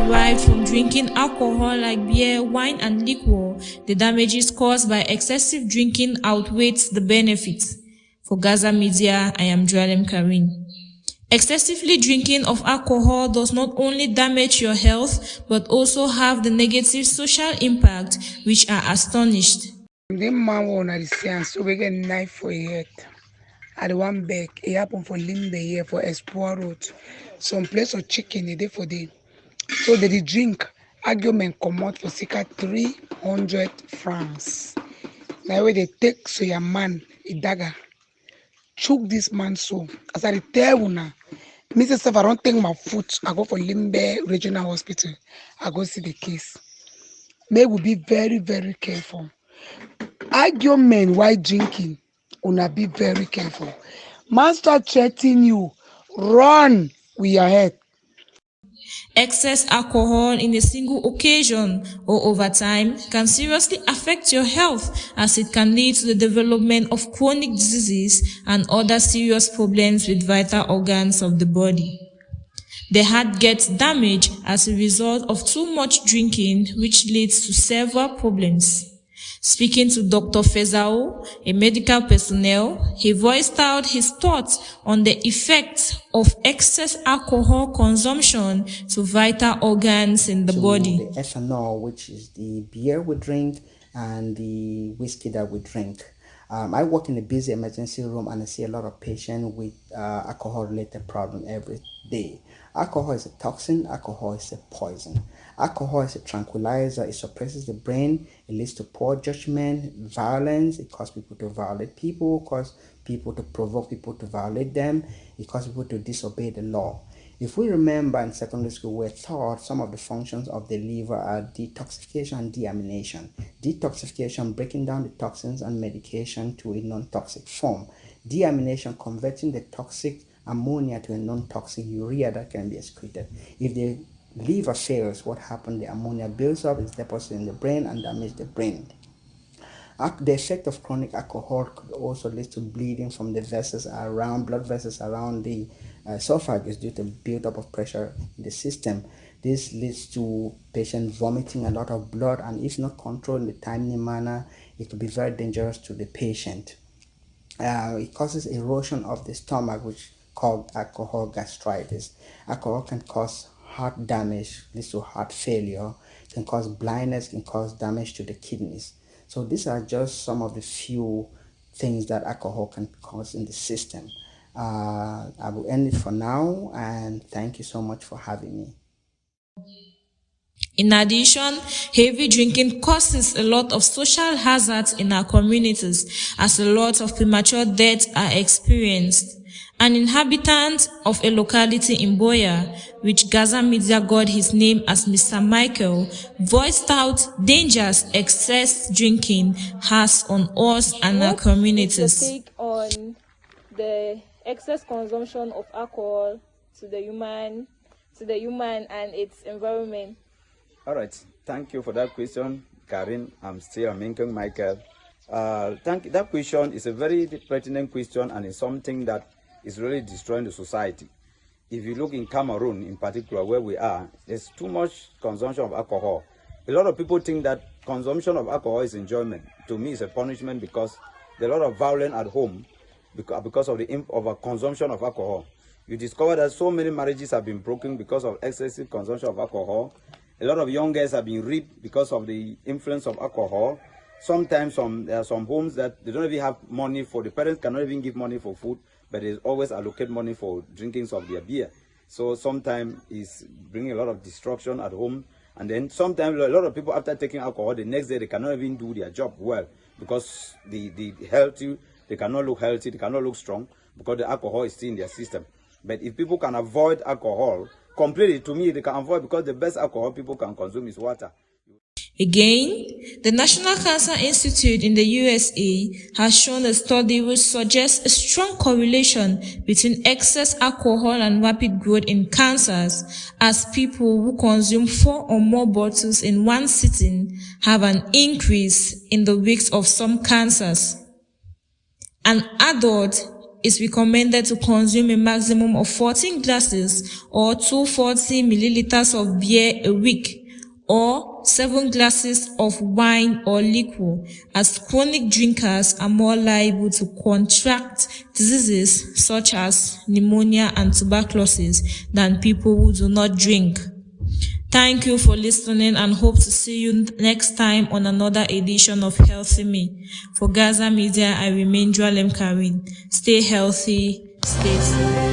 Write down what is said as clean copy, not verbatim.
derived from drinking alcohol like beer, wine, and liquor, the damages caused by excessive drinking outweighs the benefits. For Gaza Media, I am Joalem Karin. Excessively drinking of alcohol does not only damage your health, but also have the negative social impact, which are astonished. The man won at the science, so we get knife for a head. At the one back, it happened for Limbe here for Espoir Road. Some place of chicken a day for day. So they drink argument come out for circa 300 francs. Now where they take so your man a dagger. Choke this man so. As I tell you now, Mrs. If I don't take my foot, I go for Limbe Regional Hospital. I go see the case. May we be very, very careful. Argument while drinking, una be very careful. Man start threatening you, run with your head. Excess alcohol in a single occasion or over time can seriously affect your health, as it can lead to the development of chronic diseases and other serious problems with vital organs of the body. The heart gets damaged as a result of too much drinking, which leads to several problems. Speaking to Dr. Fezao, a medical personnel, he voiced out his thoughts on the effects of excess alcohol consumption to vital organs in the body. The ethanol, which is the beer we drink, and the whiskey that we drink. I work in a busy emergency room, and I see a lot of patients with alcohol-related problems every day. Alcohol is a toxin. Alcohol is a poison. Alcohol is a tranquilizer. It suppresses the brain. It leads to poor judgment, violence. It causes people to violate people. It causes people to provoke people to violate them. It causes people to disobey the law. If we remember in secondary school, we're taught some of the functions of the liver are detoxification and deamination. Detoxification, breaking down the toxins and medication to a non-toxic form. Deamination, converting the toxic ammonia to a non-toxic urea that can be excreted. If the liver fails, what happens? The ammonia builds up, is deposited in the brain and damages the brain. The effect of chronic alcohol could also lead to bleeding from the vessels around, blood vessels around the esophagus due to buildup of pressure in the system. This leads to patient vomiting a lot of blood, and if not controlled in a timely manner, it could be very dangerous to the patient. It causes erosion of the stomach, which is called alcohol gastritis. Alcohol can cause heart damage, leads to heart failure, can cause blindness, can cause damage to the kidneys. So these are just some of the few things that alcohol can cause in the system. I will end it for now, and thank you so much for having me. In addition, heavy drinking causes a lot of social hazards in our communities, as a lot of premature deaths are experienced. An inhabitant of a locality in Boya, which Gaza Media got his name as Mr. Michael, voiced out dangers excess drinking has on us and our communities. What's your take on the excess consumption of alcohol to the human and its environment? All right, thank you for that question, Karin. I'm still Aminkeng Michael. That question is a very pertinent question, and it's something that is really destroying the society. If you look in Cameroon in particular, where we are, there's too much consumption of alcohol. A lot of people think that consumption of alcohol is enjoyment. To me, it's a punishment, because there's a lot of violence at home because of the consumption of alcohol. You discover that so many marriages have been broken because of excessive consumption of alcohol. A lot of young girls have been raped because of the influence of alcohol. Sometimes there are some homes that they don't even have money for, the parents cannot even give money for food, but they always allocate money for drinkings of their beer. So sometimes it's bringing a lot of destruction at home. And then sometimes a lot of people, after taking alcohol, the next day they cannot even do their job well, because the healthy, they cannot look healthy, they cannot look strong, because the alcohol is still in their system. But if people can avoid alcohol completely, to me, they can avoid, because the best alcohol people can consume is water. Again, the National Cancer Institute in the USA has shown a study which suggests a strong correlation between excess alcohol and rapid growth in cancers, as people who consume 4 or more bottles in one sitting have an increase in the risks of some cancers. An adult it's recommended to consume a maximum of 14 glasses or 240 milliliters of beer a week, or 7 glasses of wine or liquor, as chronic drinkers are more liable to contract diseases such as pneumonia and tuberculosis than people who do not drink. Thank you for listening and hope to see you next time on another edition of Healthy Me. For Gaza Media, I remain Joalem Karin. Stay healthy, stay safe.